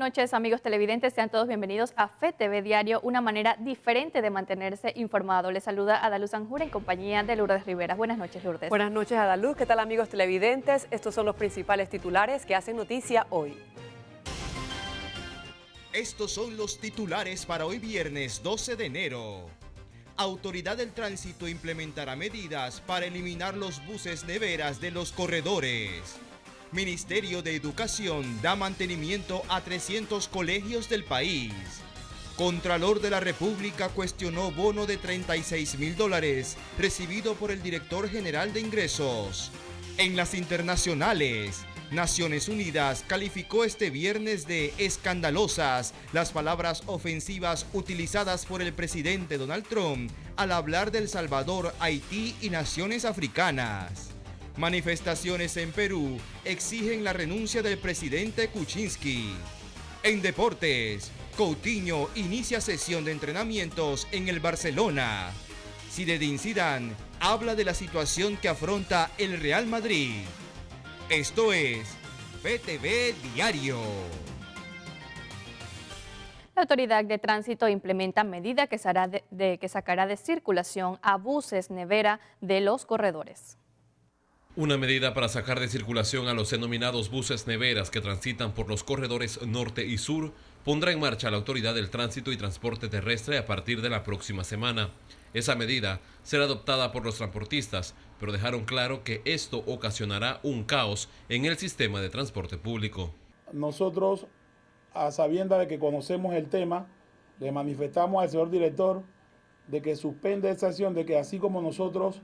noches, amigos televidentes. Sean todos bienvenidos a FETV Diario, una manera diferente de mantenerse informado. Les saluda Adaluz Anjura en compañía de Lourdes Rivera. Buenas noches, Lourdes. Buenas noches, Adaluz. ¿Qué tal, amigos televidentes? Estos son los principales titulares que hacen noticia hoy. Estos son los titulares para hoy viernes 12 de enero. Autoridad del Tránsito implementará medidas para eliminar los buses neveras de los corredores. Ministerio de Educación da mantenimiento a 300 colegios del país. Contralor de la República cuestionó bono de $36.000 recibido por el director general de ingresos. En las internacionales, Naciones Unidas calificó este viernes de escandalosas las palabras ofensivas utilizadas por el presidente Donald Trump al hablar de El Salvador, Haití y naciones africanas. Manifestaciones en Perú exigen la renuncia del presidente Kuczynski. En deportes, Coutinho inicia sesión de entrenamientos en el Barcelona. Zinedine Zidane habla de la situación que afronta el Real Madrid. Esto es FETV Diario. La Autoridad de Tránsito implementa medida que sacará de circulación a buses nevera de los corredores. Una medida para sacar de circulación a los denominados buses neveras que transitan por los corredores norte y sur pondrá en marcha la Autoridad del Tránsito y Transporte Terrestre a partir de la próxima semana. Esa medida será adoptada por los transportistas, pero dejaron claro que esto ocasionará un caos en el sistema de transporte público. Nosotros, a sabiendas de que conocemos el tema, le manifestamos al señor director de que suspende esa acción, de que así como nosotros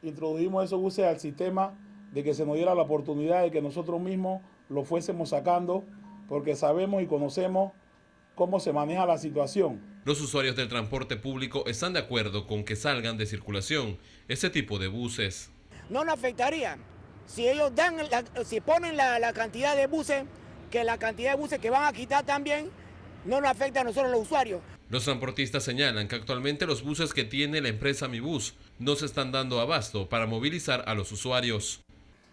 introdujimos esos buses al sistema, de que se nos diera la oportunidad de que nosotros mismos lo fuésemos sacando, porque sabemos y conocemos cómo se maneja la situación. Los usuarios del transporte público están de acuerdo con que salgan de circulación ese tipo de buses. No nos afectaría. Si ellos si ponen la cantidad de buses, que la cantidad de buses que van a quitar también, no nos afecta a nosotros los usuarios. Los transportistas señalan que actualmente los buses que tiene la empresa MiBus no se están dando abasto para movilizar a los usuarios.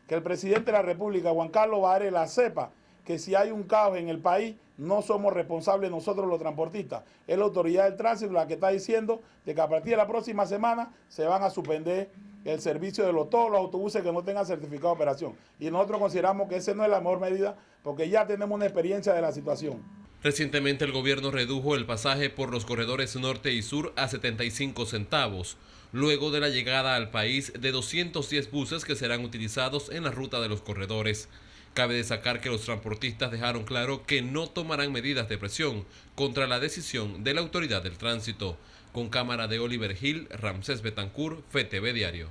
Que el presidente de la República, Juan Carlos Varela, sepa que si hay un caos en el país, no somos responsables nosotros los transportistas. Es la Autoridad del Tránsito la que está diciendo de que a partir de la próxima semana se van a suspender el servicio de todos los autobuses que no tengan certificado de operación. Y nosotros consideramos que esa no es la mejor medida porque ya tenemos una experiencia de la situación. Recientemente el gobierno redujo el pasaje por los corredores norte y sur a 75 centavos, luego de la llegada al país de 210 buses que serán utilizados en la ruta de los corredores. Cabe destacar que los transportistas dejaron claro que no tomarán medidas de presión contra la decisión de la Autoridad del Tránsito. Con cámara de Oliver Hill, Ramsés Betancourt, FETV Diario.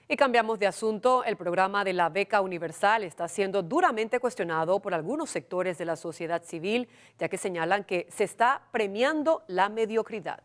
Y cambiamos de asunto. El programa de la Beca Universal está siendo duramente cuestionado por algunos sectores de la sociedad civil, ya que señalan que se está premiando la mediocridad.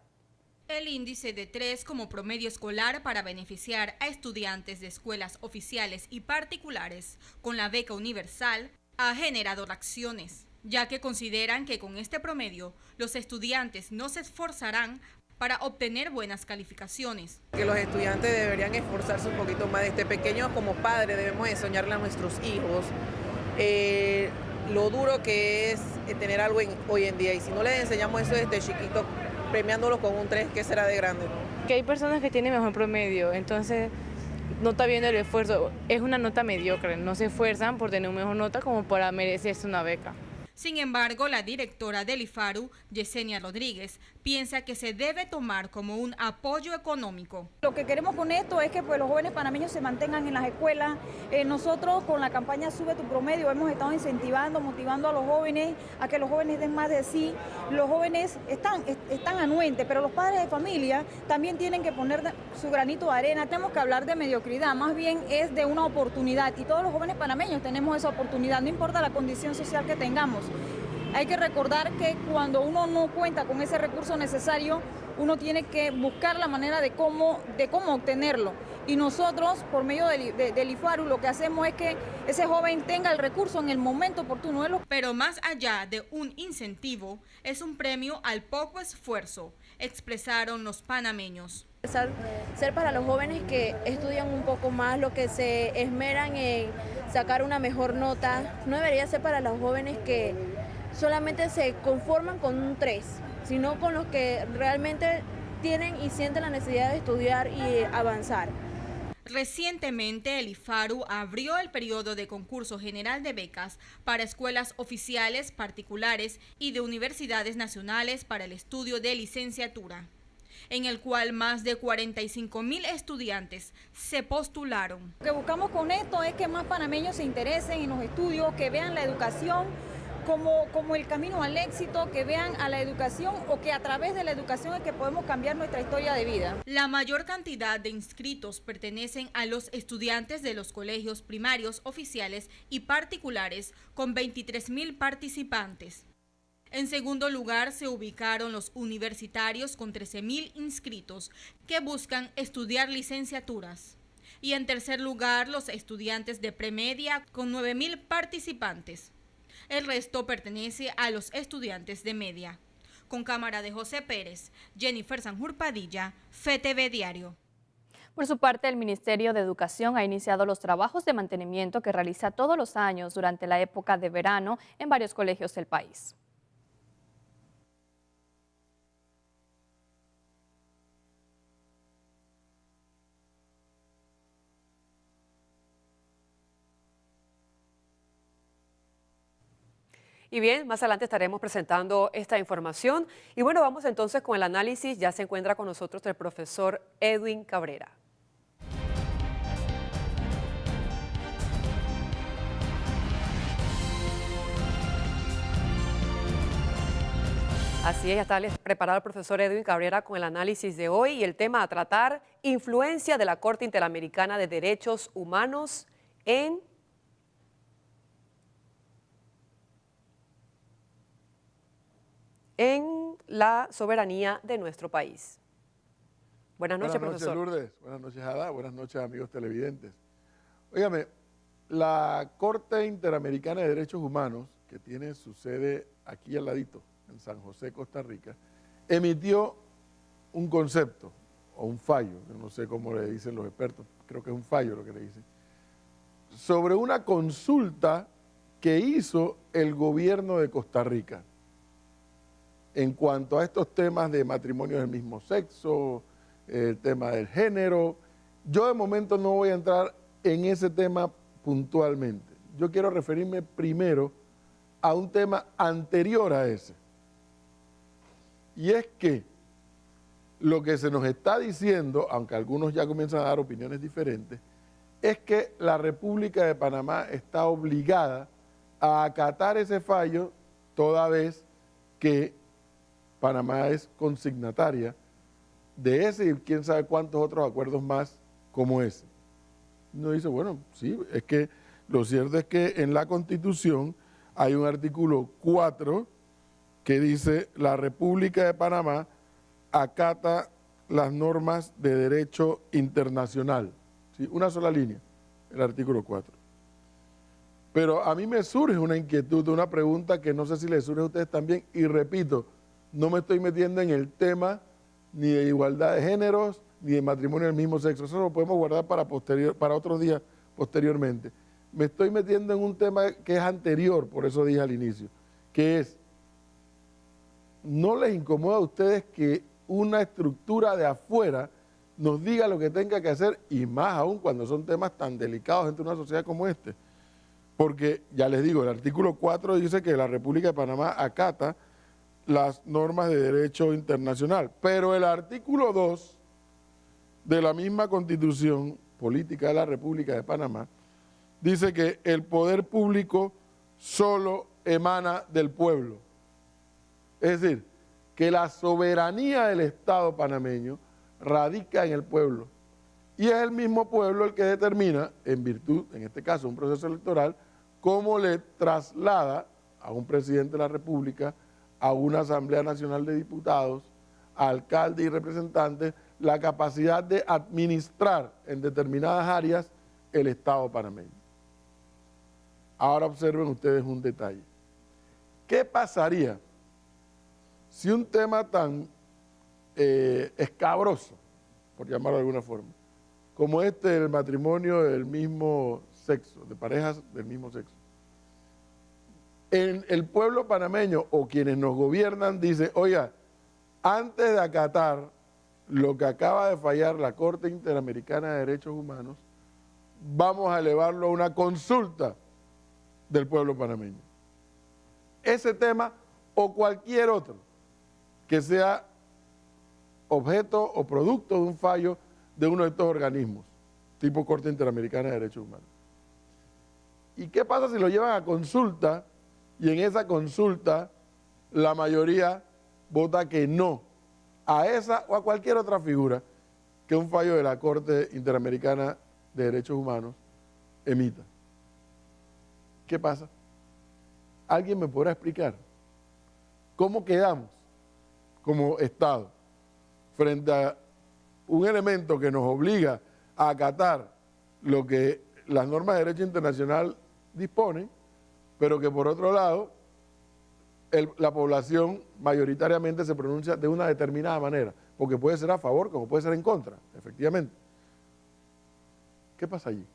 El índice de 3 como promedio escolar para beneficiar a estudiantes de escuelas oficiales y particulares con la beca universal ha generado reacciones, ya que consideran que con este promedio los estudiantes no se esforzarán para obtener buenas calificaciones. Que los estudiantes deberían esforzarse un poquito más. Desde pequeños como padres debemos de soñarle a nuestros hijos lo duro que es tener algo hoy en día, y si no les enseñamos eso desde chiquito, premiándolos con un 3, ¿qué será de grande? Que hay personas que tienen mejor promedio, entonces no está viendo el esfuerzo, es una nota mediocre, no se esfuerzan por tener una mejor nota como para merecerse una beca. Sin embargo, la directora del IFARU, Yesenia Rodríguez, piensa que se debe tomar como un apoyo económico. Lo que queremos con esto es que los jóvenes panameños se mantengan en las escuelas. Nosotros con la campaña Sube tu Promedio hemos estado incentivando, motivando a los jóvenes a que los jóvenes den más de sí. Los jóvenes están anuentes, pero los padres de familia también tienen que poner su granito de arena. Tenemos que hablar de mediocridad, más bien es de una oportunidad, y todos los jóvenes panameños tenemos esa oportunidad, no importa la condición social que tengamos. Hay que recordar que cuando uno no cuenta con ese recurso necesario, uno tiene que buscar la manera de cómo obtenerlo. Y nosotros, por medio del IFARU, lo que hacemos es que ese joven tenga el recurso en el momento oportuno. Pero más allá de un incentivo, es un premio al poco esfuerzo, expresaron los panameños. Ser para los jóvenes que estudian un poco más, lo que se esmeran en sacar una mejor nota, no debería ser para los jóvenes que solamente se conforman con un 3, sino con los que realmente tienen y sienten la necesidad de estudiar y avanzar. Recientemente, el IFARU abrió el periodo de concurso general de becas para escuelas oficiales, particulares y de universidades nacionales para el estudio de licenciatura, en el cual más de 45.000 estudiantes se postularon. Lo que buscamos con esto es que más panameños se interesen en los estudios, que vean la educación como el camino al éxito, que vean a la educación o que a través de la educación es que podemos cambiar nuestra historia de vida. La mayor cantidad de inscritos pertenecen a los estudiantes de los colegios primarios oficiales y particulares, con 23.000 participantes. En segundo lugar se ubicaron los universitarios con 13.000 inscritos que buscan estudiar licenciaturas. Y en tercer lugar los estudiantes de premedia con 9.000 participantes. El resto pertenece a los estudiantes de media. Con cámara de José Pérez, Jennifer Sanjur Padilla, FETV Diario. Por su parte, el Ministerio de Educación ha iniciado los trabajos de mantenimiento que realiza todos los años durante la época de verano en varios colegios del país. Y bien, más adelante estaremos presentando esta información. Y bueno, vamos entonces con el análisis. Ya se encuentra con nosotros el profesor Edwin Cabrera. Así es, ya está preparado el profesor Edwin Cabrera con el análisis de hoy y el tema a tratar: influencia de la Corte Interamericana de Derechos Humanos en la soberanía de nuestro país. Buenas noches, profesor. Buenas noches, Lourdes. Buenas noches, Ada. Buenas noches, amigos televidentes. Óigame, la Corte Interamericana de Derechos Humanos, que tiene su sede aquí al ladito, en San José, Costa Rica, emitió un concepto o un fallo, no sé cómo le dicen los expertos, creo que es un fallo lo que le dicen, sobre una consulta que hizo el gobierno de Costa Rica en cuanto a estos temas de matrimonios del mismo sexo, el tema del género. Yo de momento no voy a entrar en ese tema puntualmente. Yo quiero referirme primero a un tema anterior a ese. Y es que lo que se nos está diciendo, aunque algunos ya comienzan a dar opiniones diferentes, es que la República de Panamá está obligada a acatar ese fallo toda vez que Panamá es consignataria de ese y quién sabe cuántos otros acuerdos más como ese. Uno dice, bueno, sí, es que lo cierto es que en la Constitución hay un artículo 4 que dice: la República de Panamá acata las normas de derecho internacional. ¿Sí? Una sola línea, el artículo 4. Pero a mí me surge una inquietud, una pregunta que no sé si les surge a ustedes también, y repito, no me estoy metiendo en el tema ni de igualdad de géneros, ni de matrimonio del mismo sexo. Eso lo podemos guardar para otros días posteriormente. Me estoy metiendo en un tema que es anterior, por eso dije al inicio, que es: ¿no les incomoda a ustedes que una estructura de afuera nos diga lo que tenga que hacer, y más aún cuando son temas tan delicados entre una sociedad como este? Porque, ya les digo, el artículo 4 dice que la República de Panamá acata las normas de derecho internacional, pero el artículo 2 de la misma Constitución Política de la República de Panamá dice que el poder público solo emana del pueblo. Es decir, que la soberanía del Estado panameño radica en el pueblo. Y es el mismo pueblo el que determina, en virtud, en este caso, un proceso electoral, cómo le traslada a un presidente de la República, a una Asamblea Nacional de Diputados, a alcaldes y representantes, la capacidad de administrar en determinadas áreas el Estado panameño. Ahora observen ustedes un detalle. ¿Qué pasaría si un tema tan escabroso, por llamarlo de alguna forma, como este del matrimonio del mismo sexo, de parejas del mismo sexo, el pueblo panameño o quienes nos gobiernan dicen, oiga, antes de acatar lo que acaba de fallar la Corte Interamericana de Derechos Humanos, vamos a elevarlo a una consulta del pueblo panameño. Ese tema o cualquier otro que sea objeto o producto de un fallo de uno de estos organismos, tipo Corte Interamericana de Derechos Humanos. ¿Y qué pasa si lo llevan a consulta y en esa consulta la mayoría vota que no a esa o a cualquier otra figura que un fallo de la Corte Interamericana de Derechos Humanos emita? ¿Qué pasa? ¿Alguien me podrá explicar cómo quedamos como Estado frente a un elemento que nos obliga a acatar lo que las normas de derecho internacional disponen, pero que por otro lado la población mayoritariamente se pronuncia de una determinada manera, porque puede ser a favor como puede ser en contra, efectivamente? ¿Qué pasa allí?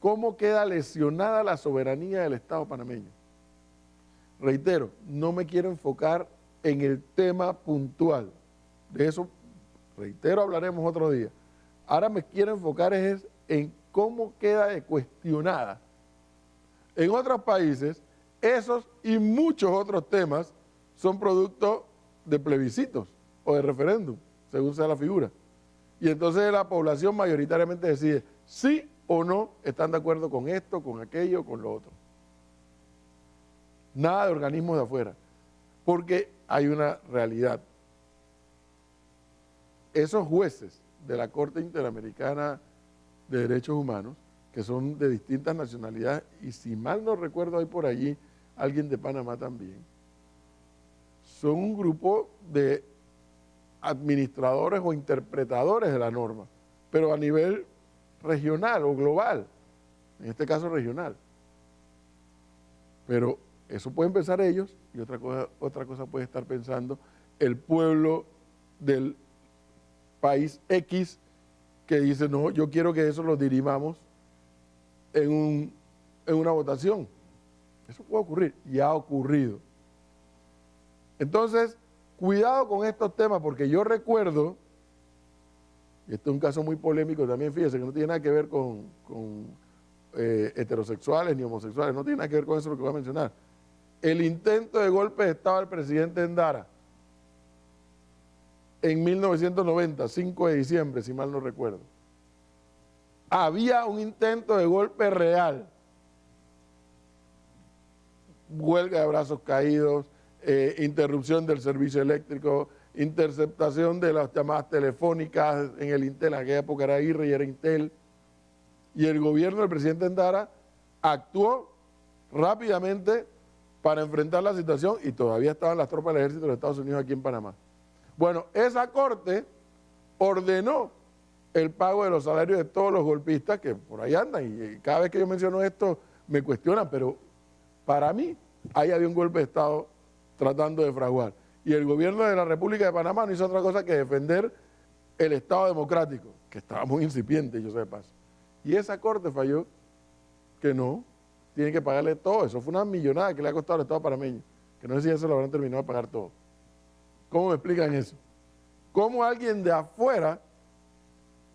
¿Cómo queda lesionada la soberanía del Estado panameño? Reitero, no me quiero enfocar en el tema puntual. De eso, reitero, hablaremos otro día. Ahora me quiero enfocar en cómo queda cuestionada. En otros países, esos y muchos otros temas son producto de plebiscitos o de referéndum, según sea la figura. Y entonces la población mayoritariamente decide sí o no están de acuerdo con esto, con aquello, con lo otro. Nada de organismos de afuera, porque hay una realidad. Esos jueces de la Corte Interamericana de Derechos Humanos, que son de distintas nacionalidades, y si mal no recuerdo hay por allí alguien de Panamá también, son un grupo de administradores o interpretadores de la norma, pero a nivel regional o global, en este caso regional. Pero eso pueden pensar ellos y otra cosa puede estar pensando el pueblo del país X que dice, no, yo quiero que eso lo dirimamos en una votación. Eso puede ocurrir y ha ocurrido. Entonces, cuidado con estos temas, porque yo recuerdo, y este es un caso muy polémico también, fíjense que no tiene nada que ver con heterosexuales ni homosexuales, no tiene nada que ver con eso lo que voy a mencionar. El intento de golpe de Estado del presidente Endara en 1990, 5 de diciembre, si mal no recuerdo. Había un intento de golpe real. Huelga de brazos caídos, interrupción del servicio eléctrico, interceptación de las llamadas telefónicas en el Intel, en aquella época era IRRE y era Intel, y el gobierno del presidente Endara actuó rápidamente para enfrentar la situación y todavía estaban las tropas del ejército de los Estados Unidos aquí en Panamá. Bueno, esa corte ordenó el pago de los salarios de todos los golpistas que por ahí andan, y cada vez que yo menciono esto me cuestionan, pero para mí ahí había un golpe de Estado tratando de fraguar. Y el gobierno de la República de Panamá no hizo otra cosa que defender el Estado democrático, que estaba muy incipiente, yo sé de paso. Y esa corte falló que no, tienen que pagarle todo. Eso fue una millonada que le ha costado al Estado panameño, que no sé si eso lo habrán terminado de pagar todo. ¿Cómo me explican eso? ¿Cómo alguien de afuera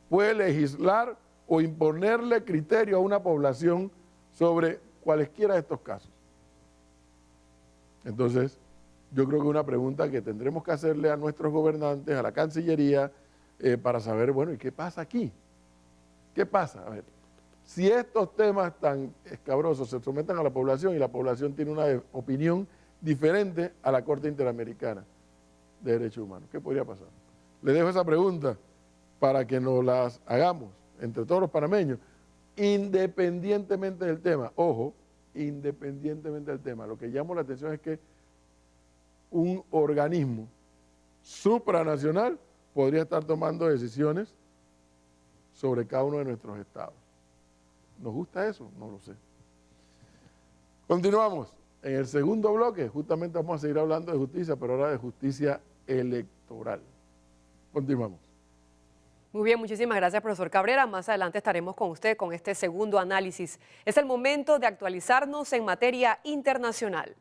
puede legislar o imponerle criterio a una población sobre cualesquiera de estos casos? Entonces, yo creo que es una pregunta que tendremos que hacerle a nuestros gobernantes, a la Cancillería, para saber, bueno, ¿y qué pasa aquí? ¿Qué pasa? A ver, si estos temas tan escabrosos se someten a la población y la población tiene una opinión diferente a la Corte Interamericana de Derechos Humanos, ¿qué podría pasar? Le dejo esa pregunta para que nos las hagamos entre todos los panameños, independientemente del tema. Ojo, independientemente del tema. Lo que llama la atención es que un organismo supranacional podría estar tomando decisiones sobre cada uno de nuestros estados. ¿Nos gusta eso? No lo sé. Continuamos. En el segundo bloque, justamente vamos a seguir hablando de justicia, pero ahora de justicia electoral. Continuamos. Muy bien, muchísimas gracias, profesor Cabrera. Más adelante estaremos con usted con este segundo análisis. Es el momento de actualizarnos en materia internacional.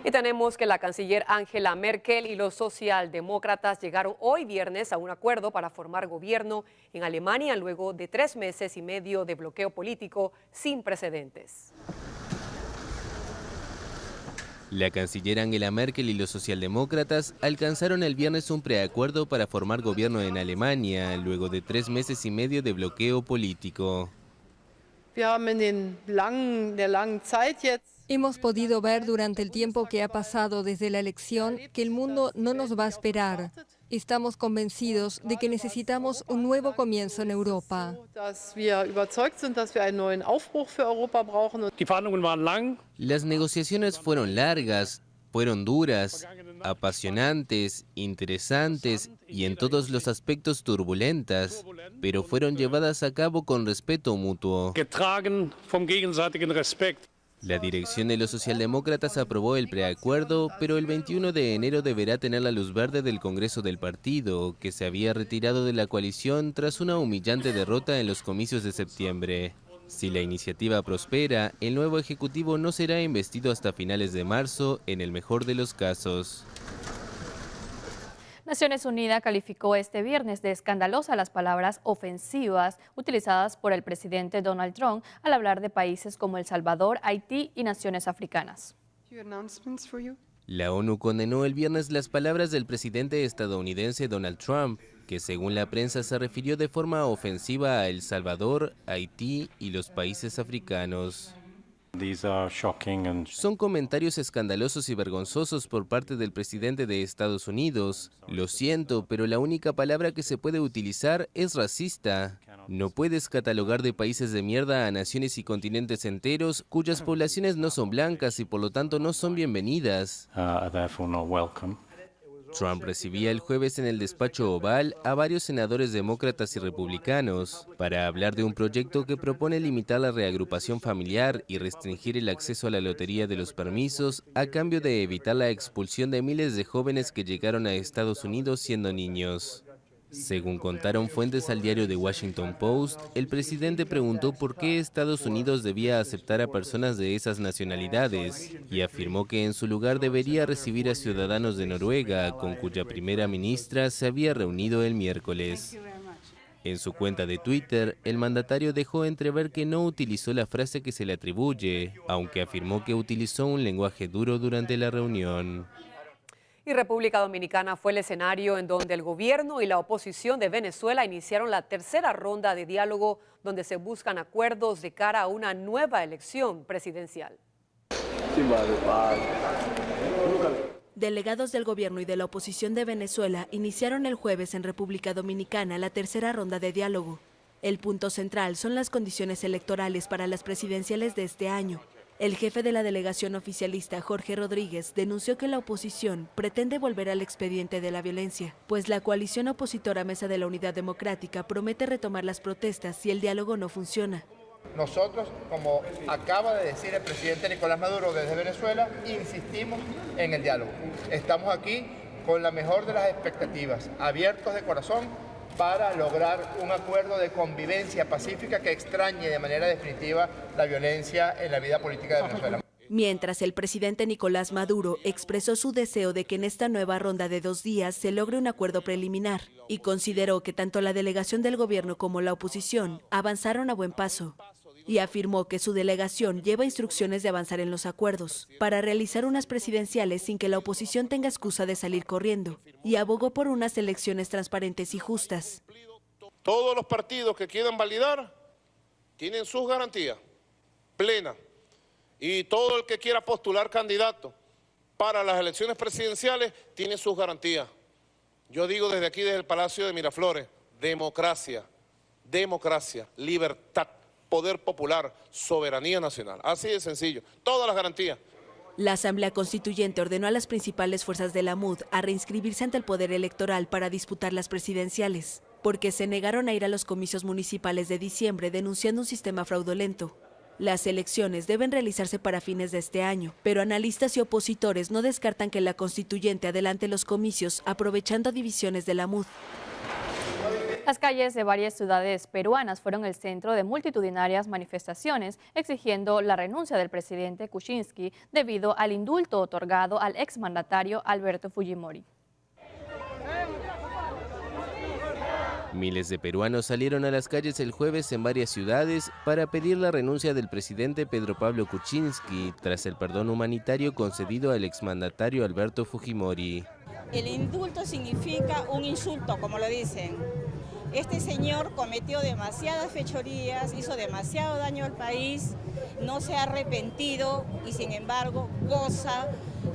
Y tenemos que la canciller Angela Merkel y los socialdemócratas llegaron hoy viernes a un acuerdo para formar gobierno en Alemania luego de 3 meses y medio de bloqueo político sin precedentes. La canciller Angela Merkel y los socialdemócratas alcanzaron el viernes un preacuerdo para formar gobierno en Alemania luego de 3 meses y medio de bloqueo político. Hemos podido ver durante el tiempo que ha pasado desde la elección que el mundo no nos va a esperar. Estamos convencidos de que necesitamos un nuevo comienzo en Europa. Las negociaciones fueron largas, fueron duras, apasionantes, interesantes y en todos los aspectos turbulentas, pero fueron llevadas a cabo con respeto mutuo. La dirección de los socialdemócratas aprobó el preacuerdo, pero el 21 de enero deberá tener la luz verde del Congreso del partido, que se había retirado de la coalición tras una humillante derrota en los comicios de septiembre. Si la iniciativa prospera, el nuevo ejecutivo no será investido hasta finales de marzo, en el mejor de los casos. Naciones Unidas calificó este viernes de escandalosa las palabras ofensivas utilizadas por el presidente Donald Trump al hablar de países como El Salvador, Haití y naciones africanas. La ONU condenó el viernes las palabras del presidente estadounidense Donald Trump, que según la prensa se refirió de forma ofensiva a El Salvador, Haití y los países africanos. Son comentarios escandalosos y vergonzosos por parte del presidente de Estados Unidos. Lo siento, pero la única palabra que se puede utilizar es racista. No puedes catalogar de países de mierda a naciones y continentes enteros cuyas poblaciones no son blancas y por lo tanto no son bienvenidas. Trump recibía el jueves en el despacho Oval a varios senadores demócratas y republicanos para hablar de un proyecto que propone limitar la reagrupación familiar y restringir el acceso a la lotería de los permisos a cambio de evitar la expulsión de miles de jóvenes que llegaron a Estados Unidos siendo niños. Según contaron fuentes al diario The Washington Post, el presidente preguntó por qué Estados Unidos debía aceptar a personas de esas nacionalidades y afirmó que en su lugar debería recibir a ciudadanos de Noruega, con cuya primera ministra se había reunido el miércoles. En su cuenta de Twitter, el mandatario dejó entrever que no utilizó la frase que se le atribuye, aunque afirmó que utilizó un lenguaje duro durante la reunión. Y República Dominicana fue el escenario en donde el gobierno y la oposición de Venezuela iniciaron la tercera ronda de diálogo donde se buscan acuerdos de cara a una nueva elección presidencial. Delegados del gobierno y de la oposición de Venezuela iniciaron el jueves en República Dominicana la tercera ronda de diálogo. El punto central son las condiciones electorales para las presidenciales de este año. El jefe de la delegación oficialista, Jorge Rodríguez, denunció que la oposición pretende volver al expediente de la violencia, pues la coalición opositora Mesa de la Unidad Democrática promete retomar las protestas si el diálogo no funciona. Nosotros, como acaba de decir el presidente Nicolás Maduro desde Venezuela, insistimos en el diálogo. Estamos aquí con la mejor de las expectativas, abiertos de corazón, para lograr un acuerdo de convivencia pacífica que extrañe de manera definitiva la violencia en la vida política de Venezuela. Mientras el presidente Nicolás Maduro expresó su deseo de que en esta nueva ronda de 2 días se logre un acuerdo preliminar y consideró que tanto la delegación del gobierno como la oposición avanzaron a buen paso. Y afirmó que su delegación lleva instrucciones de avanzar en los acuerdos para realizar unas presidenciales sin que la oposición tenga excusa de salir corriendo, y abogó por unas elecciones transparentes y justas. Todos los partidos que quieran validar tienen sus garantías plenas, y todo el que quiera postular candidato para las elecciones presidenciales tiene sus garantías. Yo digo desde aquí, desde el Palacio de Miraflores, democracia, democracia, libertad, poder popular, soberanía nacional. Así de sencillo, todas las garantías. La Asamblea Constituyente ordenó a las principales fuerzas de la MUD a reinscribirse ante el Poder Electoral para disputar las presidenciales, porque se negaron a ir a los comicios municipales de diciembre denunciando un sistema fraudulento. Las elecciones deben realizarse para fines de este año, pero analistas y opositores no descartan que la constituyente adelante los comicios aprovechando divisiones de la MUD. Las calles de varias ciudades peruanas fueron el centro de multitudinarias manifestaciones exigiendo la renuncia del presidente Kuczynski debido al indulto otorgado al exmandatario Alberto Fujimori. Miles de peruanos salieron a las calles el jueves en varias ciudades para pedir la renuncia del presidente Pedro Pablo Kuczynski tras el perdón humanitario concedido al exmandatario Alberto Fujimori. El indulto significa un insulto, como lo dicen. Este señor cometió demasiadas fechorías, hizo demasiado daño al país, no se ha arrepentido y sin embargo goza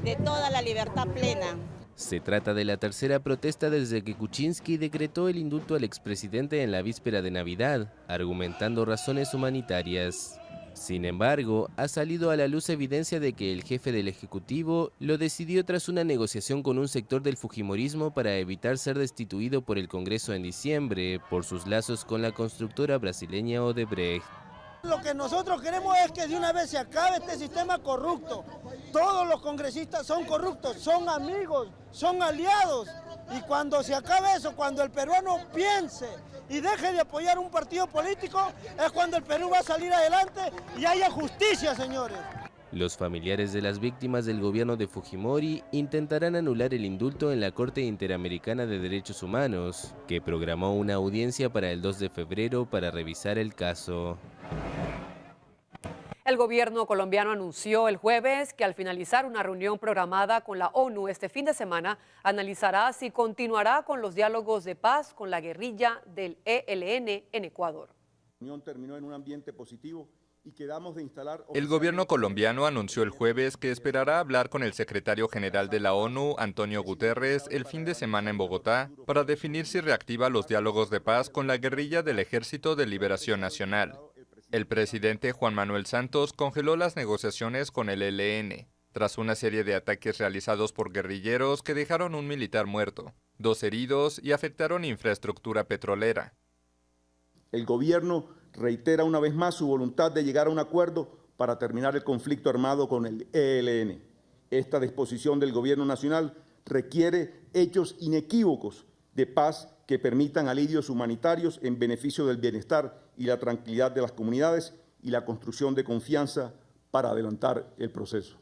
de toda la libertad plena. Se trata de la tercera protesta desde que Kuczynski decretó el indulto al expresidente en la víspera de Navidad, argumentando razones humanitarias. Sin embargo, ha salido a la luz evidencia de que el jefe del Ejecutivo lo decidió tras una negociación con un sector del fujimorismo para evitar ser destituido por el Congreso en diciembre por sus lazos con la constructora brasileña Odebrecht. Lo que nosotros queremos es que de una vez se acabe este sistema corrupto. Todos los congresistas son corruptos, son amigos, son aliados. Y cuando se acabe eso, cuando el peruano piense y deje de apoyar un partido político, es cuando el Perú va a salir adelante y haya justicia, señores. Los familiares de las víctimas del gobierno de Fujimori intentarán anular el indulto en la Corte Interamericana de Derechos Humanos, que programó una audiencia para el 2 de febrero para revisar el caso. El gobierno colombiano anunció el jueves que al finalizar una reunión programada con la ONU este fin de semana, analizará si continuará con los diálogos de paz con la guerrilla del ELN en Ecuador. La reunión terminó en un ambiente positivo y quedamos de instalar... El gobierno colombiano anunció el jueves que esperará hablar con el secretario general de la ONU, Antonio Guterres, el fin de semana en Bogotá, para definir si reactiva los diálogos de paz con la guerrilla del Ejército de Liberación Nacional. El presidente Juan Manuel Santos congeló las negociaciones con el ELN, tras una serie de ataques realizados por guerrilleros que dejaron un militar muerto, 2 heridos y afectaron infraestructura petrolera. El gobierno reitera una vez más su voluntad de llegar a un acuerdo para terminar el conflicto armado con el ELN. Esta disposición del gobierno nacional requiere hechos inequívocos de paz que permitan alivios humanitarios en beneficio del bienestar y la tranquilidad de las comunidades y la construcción de confianza para adelantar el proceso.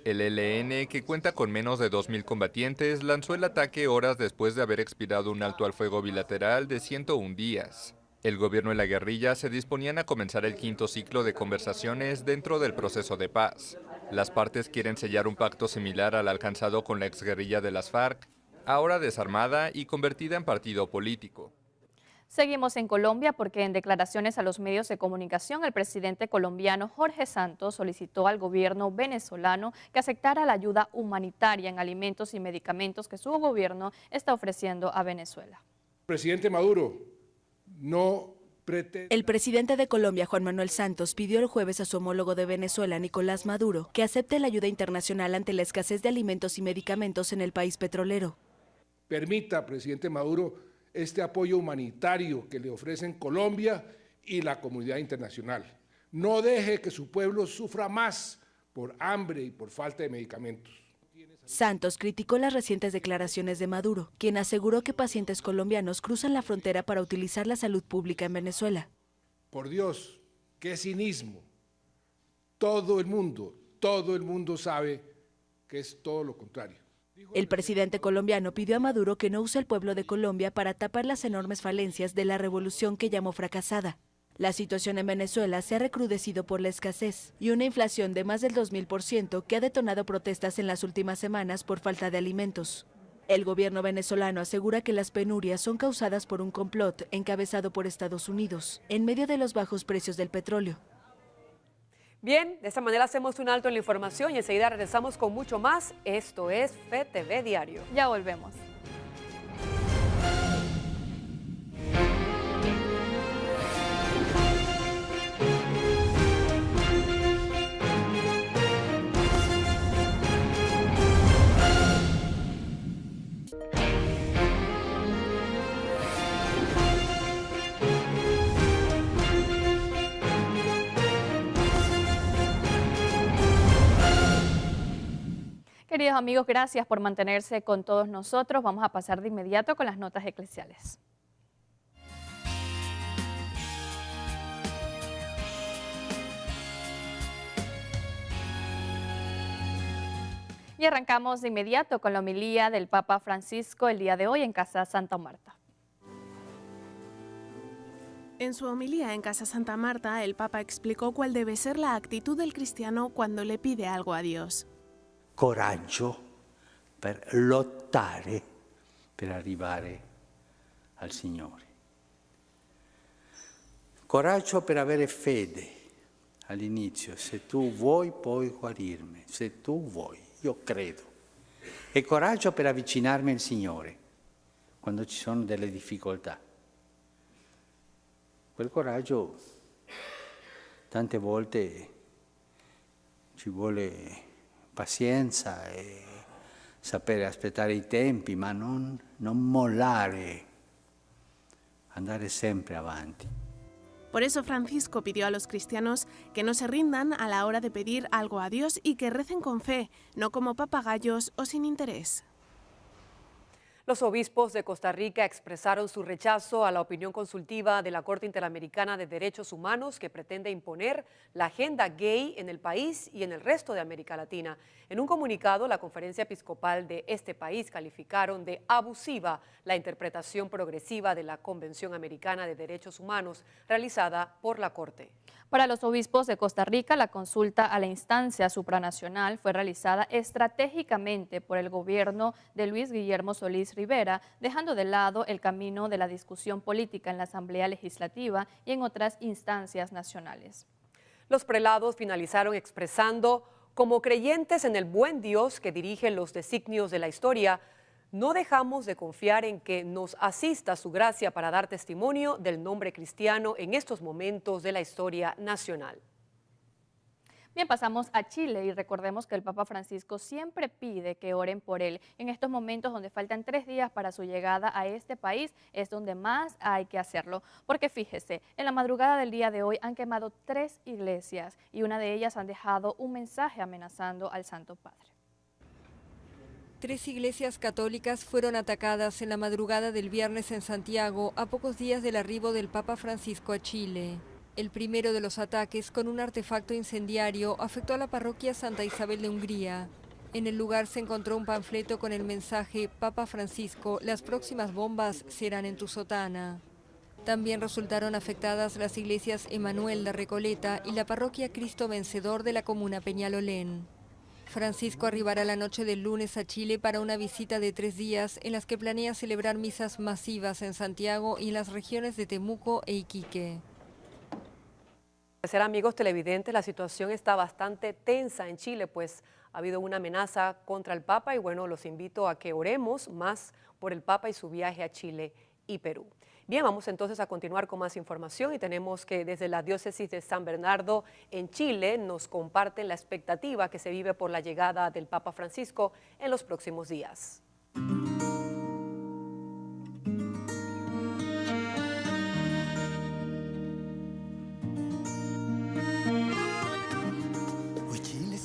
El ELN, que cuenta con menos de 2.000 combatientes, lanzó el ataque horas después de haber expirado un alto al fuego bilateral de 101 días. El gobierno y la guerrilla se disponían a comenzar el 5º ciclo de conversaciones dentro del proceso de paz. Las partes quieren sellar un pacto similar al alcanzado con la exguerrilla de las FARC, ahora desarmada y convertida en partido político. Seguimos en Colombia porque en declaraciones a los medios de comunicación el presidente colombiano Jorge Santos solicitó al gobierno venezolano que aceptara la ayuda humanitaria en alimentos y medicamentos que su gobierno está ofreciendo a Venezuela. Presidente Maduro, no pretende... El presidente de Colombia, Juan Manuel Santos, pidió el jueves a su homólogo de Venezuela, Nicolás Maduro, que acepte la ayuda internacional ante la escasez de alimentos y medicamentos en el país petrolero. Permita, presidente Maduro, este apoyo humanitario que le ofrecen Colombia y la comunidad internacional. No deje que su pueblo sufra más por hambre y por falta de medicamentos. Santos criticó las recientes declaraciones de Maduro, quien aseguró que pacientes colombianos cruzan la frontera para utilizar la salud pública en Venezuela. Por Dios, qué cinismo. Todo el mundo sabe que es todo lo contrario. El presidente colombiano pidió a Maduro que no use al pueblo de Colombia para tapar las enormes falencias de la revolución que llamó fracasada. La situación en Venezuela se ha recrudecido por la escasez y una inflación de más del 2000% que ha detonado protestas en las últimas semanas por falta de alimentos. El gobierno venezolano asegura que las penurias son causadas por un complot encabezado por Estados Unidos, en medio de los bajos precios del petróleo. Bien, de esta manera hacemos un alto en la información y enseguida regresamos con mucho más. Esto es FETV Diario. Ya volvemos. queridos amigos, gracias por mantenerse con todos nosotros. Vamos a pasar de inmediato con las notas eclesiales. Y arrancamos de inmediato con la homilía del Papa Francisco el día de hoy en Casa Santa Marta. En su homilía en Casa Santa Marta, el Papa explicó cuál debe ser la actitud del cristiano cuando le pide algo a Dios. Coraggio per lottare per arrivare al Signore. Coraggio per avere fede all'inizio. Se tu vuoi puoi guarirmi, se tu vuoi, io credo. E coraggio per avvicinarmi al Signore quando ci sono delle difficoltà. Quel coraggio tante volte ci vuole pazienza e sapere aspettare i tempi, ma non mollare, andare sempre avanti. Por eso Francisco pidió a los cristianos que no se rindan a la hora de pedir algo a Dios y que recen con fe, no como papagayos o sin interés. Los obispos de Costa Rica expresaron su rechazo a la opinión consultiva de la Corte Interamericana de Derechos Humanos que pretende imponer la agenda gay en el país y en el resto de América Latina. En un comunicado, la Conferencia Episcopal de este país calificaron de abusiva la interpretación progresiva de la Convención Americana de Derechos Humanos realizada por la Corte. Para los obispos de Costa Rica, la consulta a la instancia supranacional fue realizada estratégicamente por el gobierno de Luis Guillermo Solís Rivera, dejando de lado el camino de la discusión política en la Asamblea Legislativa y en otras instancias nacionales. Los prelados finalizaron expresando: como creyentes en el buen Dios que dirige los designios de la historia, no dejamos de confiar en que nos asista su gracia para dar testimonio del nombre cristiano en estos momentos de la historia nacional. Bien, pasamos a Chile y recordemos que el Papa Francisco siempre pide que oren por él. En estos momentos donde faltan 3 días para su llegada a este país es donde más hay que hacerlo. Porque fíjese, en la madrugada del día de hoy han quemado 3 iglesias y una de ellas han dejado un mensaje amenazando al Santo Padre. 3 iglesias católicas fueron atacadas en la madrugada del viernes en Santiago, a pocos días del arribo del Papa Francisco a Chile. El primero de los ataques, con un artefacto incendiario, afectó a la parroquia Santa Isabel de Hungría. En el lugar se encontró un panfleto con el mensaje: Papa Francisco, las próximas bombas serán en tu sotana. También resultaron afectadas las iglesias Emanuel de Recoleta y la parroquia Cristo Vencedor de la comuna Peñalolén. Francisco arribará la noche del lunes a Chile para una visita de 3 días en las que planea celebrar misas masivas en Santiago y en las regiones de Temuco e Iquique. Amigos televidentes, la situación está bastante tensa en Chile, pues ha habido una amenaza contra el Papa y bueno, los invito a que oremos más por el Papa y su viaje a Chile y Perú. Bien, vamos entonces a continuar con más información y tenemos que desde la diócesis de San Bernardo en Chile nos comparten la expectativa que se vive por la llegada del Papa Francisco en los próximos días.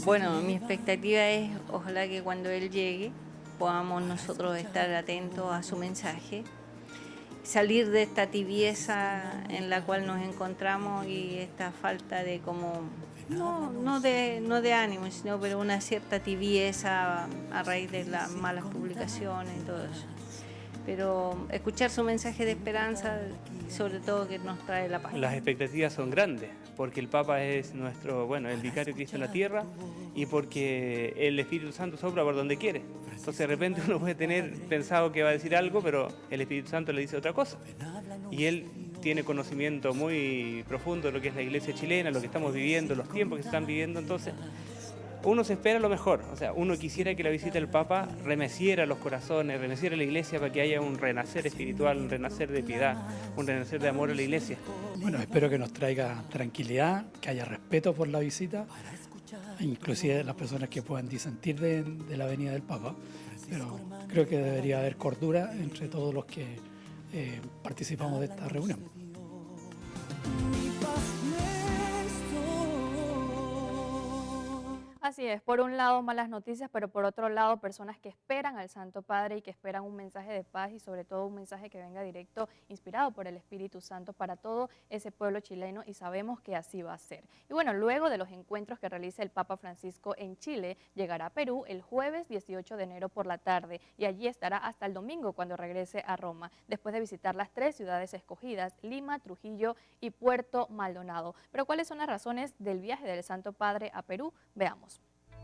Bueno, mi expectativa es, ojalá que cuando él llegue podamos nosotros estar atentos a su mensaje, salir de esta tibieza en la cual nos encontramos y esta falta de no de ánimo, sino pero una cierta tibieza a raíz de las malas publicaciones y todo eso. Pero escuchar su mensaje de esperanza, sobre todo que nos trae la paz. Las expectativas son grandes, porque el Papa es el vicario de Cristo en la tierra y porque el Espíritu Santo sopla por donde quiere. Entonces de repente uno puede tener pensado que va a decir algo, pero el Espíritu Santo le dice otra cosa. Y él tiene conocimiento muy profundo de lo que es la iglesia chilena, lo que estamos viviendo, los tiempos que se están viviendo, entonces uno se espera lo mejor, o sea, uno quisiera que la visita del Papa remeciera los corazones, remeciera la iglesia para que haya un renacer espiritual, un renacer de piedad, un renacer de amor a la iglesia. Bueno, espero que nos traiga tranquilidad, que haya respeto por la visita, inclusive las personas que puedan disentir de la venida del Papa, pero creo que debería haber cordura entre todos los que participamos de esta reunión. Así es, por un lado malas noticias, pero por otro lado personas que esperan al Santo Padre y que esperan un mensaje de paz y sobre todo un mensaje que venga directo, inspirado por el Espíritu Santo para todo ese pueblo chileno, y sabemos que así va a ser. Y bueno, luego de los encuentros que realiza el Papa Francisco en Chile, llegará a Perú el jueves 18 de enero por la tarde y allí estará hasta el domingo cuando regrese a Roma, después de visitar las 3 ciudades escogidas, Lima, Trujillo y Puerto Maldonado. Pero ¿cuáles son las razones del viaje del Santo Padre a Perú? Veamos.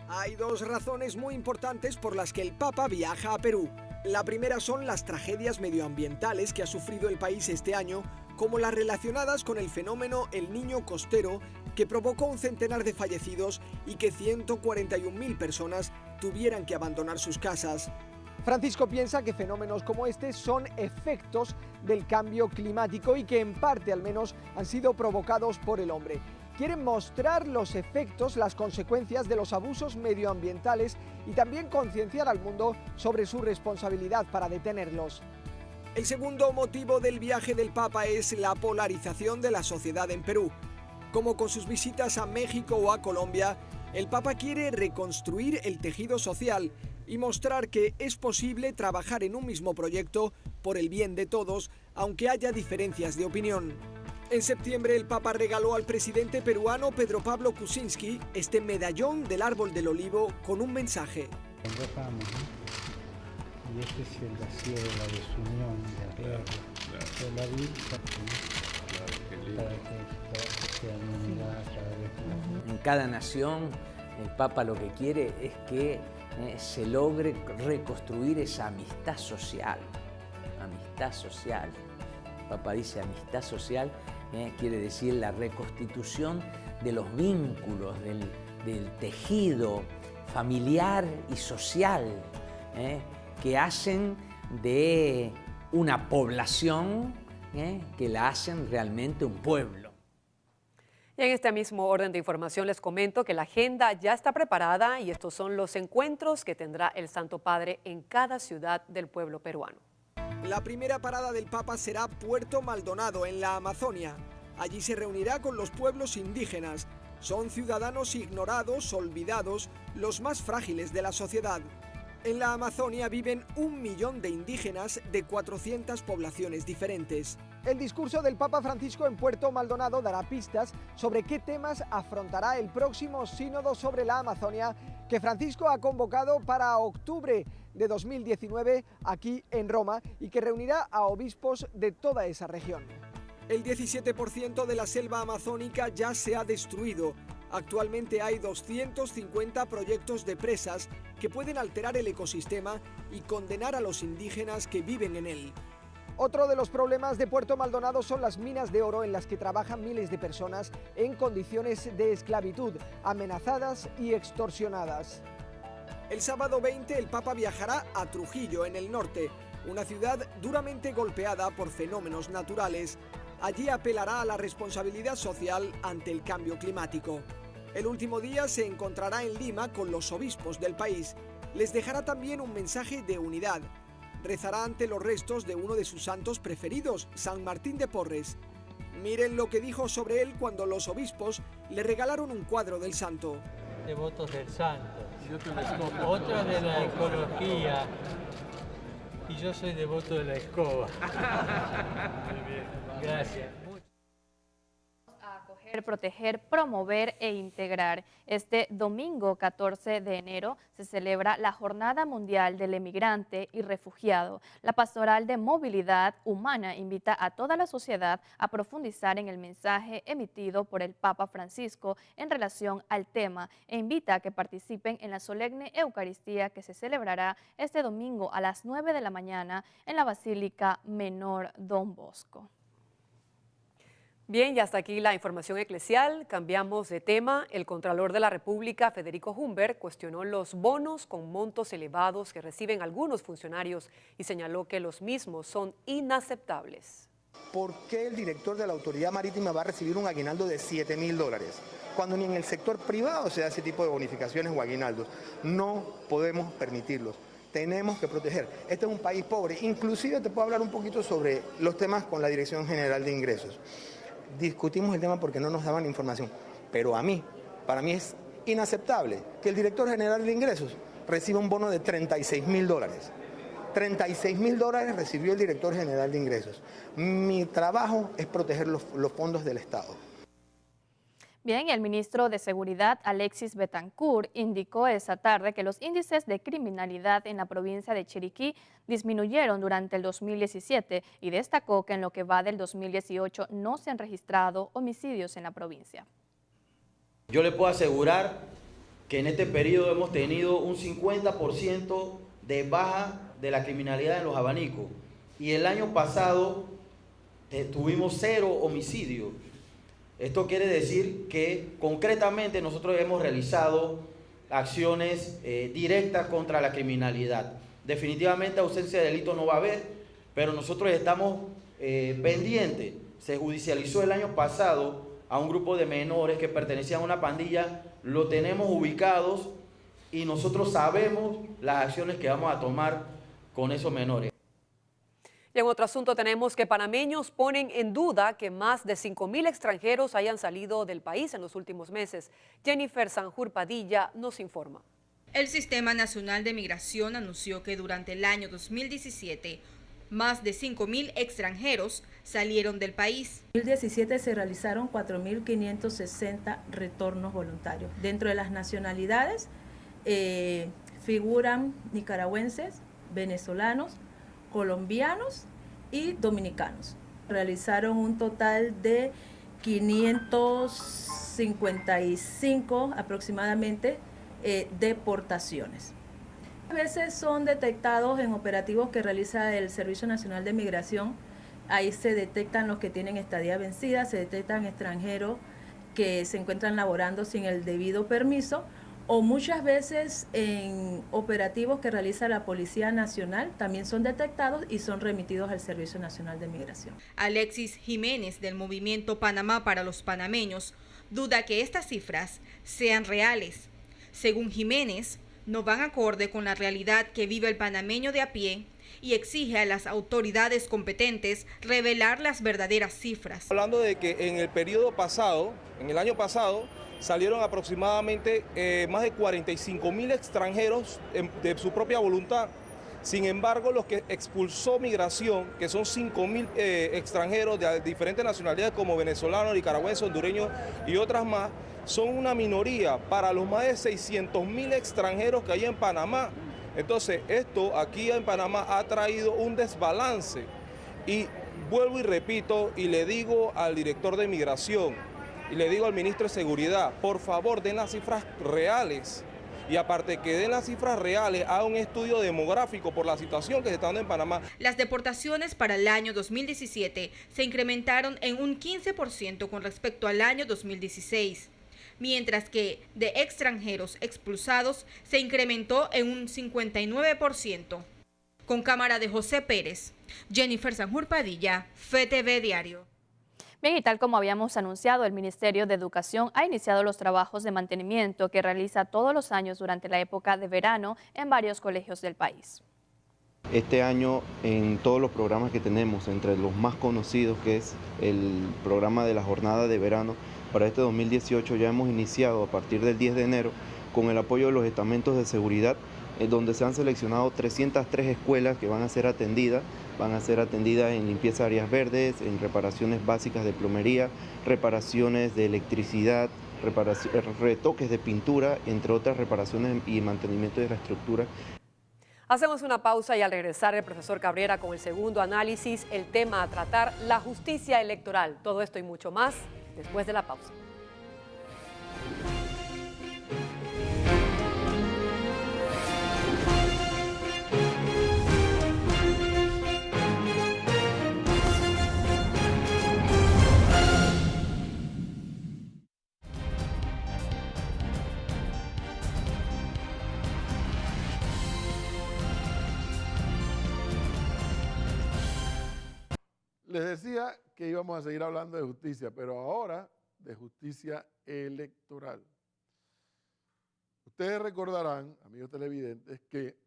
Hay 2 razones muy importantes por las que el Papa viaja a Perú. La primera son las tragedias medioambientales que ha sufrido el país este año, como las relacionadas con el fenómeno El Niño Costero, que provocó un centenar de fallecidos y que 141.000 personas tuvieran que abandonar sus casas. Francisco piensa que fenómenos como este son efectos del cambio climático y que en parte al menos han sido provocados por el hombre. Quieren mostrar los efectos, las consecuencias de los abusos medioambientales y también concienciar al mundo sobre su responsabilidad para detenerlos. El segundo motivo del viaje del Papa es la polarización de la sociedad en Perú. Como con sus visitas a México o a Colombia, el Papa quiere reconstruir el tejido social y mostrar que es posible trabajar en un mismo proyecto por el bien de todos, aunque haya diferencias de opinión. En septiembre el Papa regaló al presidente peruano Pedro Pablo Kuczynski este medallón del árbol del olivo con un mensaje. Y este es el vacío de la desunión de la Virgen, para que todos sean unidad a través de la... En cada nación el Papa lo que quiere es que se logre reconstruir esa amistad social. Amistad social. El Papa dice amistad social. Quiere decir la reconstitución de los vínculos, del tejido familiar y social, que hacen de una población, que la hacen realmente un pueblo. Y en este mismo orden de información les comento que la agenda ya está preparada y estos son los encuentros que tendrá el Santo Padre en cada ciudad del pueblo peruano. La primera parada del Papa será Puerto Maldonado, en la Amazonia. Allí se reunirá con los pueblos indígenas. Son ciudadanos ignorados, olvidados, los más frágiles de la sociedad. En la Amazonia viven 1 millón de indígenas de 400 poblaciones diferentes. El discurso del Papa Francisco en Puerto Maldonado dará pistas sobre qué temas afrontará el próximo sínodo sobre la Amazonia que Francisco ha convocado para octubre de 2019 aquí en Roma y que reunirá a obispos de toda esa región. El 17% de la selva amazónica ya se ha destruido. Actualmente hay 250 proyectos de presas que pueden alterar el ecosistema y condenar a los indígenas que viven en él. Otro de los problemas de Puerto Maldonado son las minas de oro en las que trabajan miles de personas en condiciones de esclavitud, amenazadas y extorsionadas. El sábado 20 el Papa viajará a Trujillo, en el norte, una ciudad duramente golpeada por fenómenos naturales. Allí apelará a la responsabilidad social ante el cambio climático. El último día se encontrará en Lima con los obispos del país. Les dejará también un mensaje de unidad. Rezará ante los restos de uno de sus santos preferidos, San Martín de Porres. Miren lo que dijo sobre él cuando los obispos le regalaron un cuadro del santo. Devotos del santo, otros de la ecología, y yo soy devoto de la escoba. Muy bien, gracias. Proteger, promover e integrar. Este domingo 14 de enero se celebra la Jornada Mundial del Emigrante y Refugiado. La Pastoral de Movilidad Humana invita a toda la sociedad a profundizar en el mensaje emitido por el Papa Francisco en relación al tema e invita a que participen en la solemne Eucaristía que se celebrará este domingo a las 9 de la mañana en la Basílica Menor Don Bosco. Bien, y hasta aquí la información eclesial. Cambiamos de tema. El Contralor de la República, Federico Humbert, cuestionó los bonos con montos elevados que reciben algunos funcionarios y señaló que los mismos son inaceptables. ¿Por qué el director de la Autoridad Marítima va a recibir un aguinaldo de $7.000? Cuando ni en el sector privado se da ese tipo de bonificaciones o aguinaldos. No podemos permitirlos. Tenemos que proteger. Este es un país pobre. Inclusive te puedo hablar un poquito sobre los temas con la Dirección General de Ingresos. Discutimos el tema porque no nos daban información, pero para mí es inaceptable que el director general de ingresos reciba un bono de $36.000. $36.000 recibió el director general de ingresos. Mi trabajo es proteger los fondos del Estado. Bien, el ministro de Seguridad, Alexis Betancourt, indicó esta tarde que los índices de criminalidad en la provincia de Chiriquí disminuyeron durante el 2017 y destacó que en lo que va del 2018 no se han registrado homicidios en la provincia. Yo le puedo asegurar que en este periodo hemos tenido un 50% de baja de la criminalidad en los abanicos y el año pasado tuvimos 0 homicidios. Esto quiere decir que concretamente nosotros hemos realizado acciones directas contra la criminalidad. Definitivamente ausencia de delito no va a haber, pero nosotros estamos pendientes. Se judicializó el año pasado a un grupo de menores que pertenecían a una pandilla, lo tenemos ubicados y nosotros sabemos las acciones que vamos a tomar con esos menores. Y en otro asunto tenemos que panameños ponen en duda que más de 5.000 extranjeros hayan salido del país en los últimos meses. Jennifer Sanjur Padilla nos informa. El Sistema Nacional de Migración anunció que durante el año 2017, más de 5.000 extranjeros salieron del país. En 2017 se realizaron 4.560 retornos voluntarios. Dentro de las nacionalidades figuran nicaragüenses, venezolanos, colombianos y dominicanos. Realizaron un total de 555 aproximadamente deportaciones. A veces son detectados en operativos que realiza el Servicio Nacional de Migración. Ahí se detectan los que tienen estadía vencida, se detectan extranjeros que se encuentran laborando sin el debido permiso, o muchas veces en operativos que realiza la Policía Nacional también son detectados y son remitidos al Servicio Nacional de Migración. Alexis Jiménez, del movimiento Panamá para los Panameños, duda que estas cifras sean reales. Según Jiménez, no van acorde con la realidad que vive el panameño de a pie y exige a las autoridades competentes revelar las verdaderas cifras. Hablando de que en el periodo pasado, en el año pasado, salieron aproximadamente más de 45.000 extranjeros de su propia voluntad. Sin embargo, los que expulsó migración, que son 5.000 extranjeros de diferentes nacionalidades como venezolanos, nicaragüenses, hondureños y otras más, son una minoría para los más de 600.000 extranjeros que hay en Panamá. Entonces, esto aquí en Panamá ha traído un desbalance. Y vuelvo y repito y le digo al director de migración, y le digo al ministro de Seguridad, por favor den las cifras reales y aparte que den las cifras reales, haga un estudio demográfico por la situación que se está dando en Panamá. Las deportaciones para el año 2017 se incrementaron en un 15% con respecto al año 2016, mientras que de extranjeros expulsados se incrementó en un 59%. Con cámara de José Pérez, Jennifer Sanjur Padilla, FTV Diario. Bien, y tal como habíamos anunciado, el Ministerio de Educación ha iniciado los trabajos de mantenimiento que realiza todos los años durante la época de verano en varios colegios del país. Este año, en todos los programas que tenemos, entre los más conocidos, que es el programa de la jornada de verano, para este 2018 ya hemos iniciado a partir del 10 de enero con el apoyo de los estamentos de seguridad, donde se han seleccionado 303 escuelas que van a ser atendidas en limpieza de áreas verdes, en reparaciones básicas de plomería, reparaciones de electricidad, retoques de pintura, entre otras reparaciones y mantenimiento de infraestructura. Hacemos una pausa y al regresar el profesor Cabrera con el segundo análisis, el tema a tratar, la justicia electoral. Todo esto y mucho más después de la pausa. Les decía que íbamos a seguir hablando de justicia, pero ahora de justicia electoral. Ustedes recordarán, amigos televidentes, que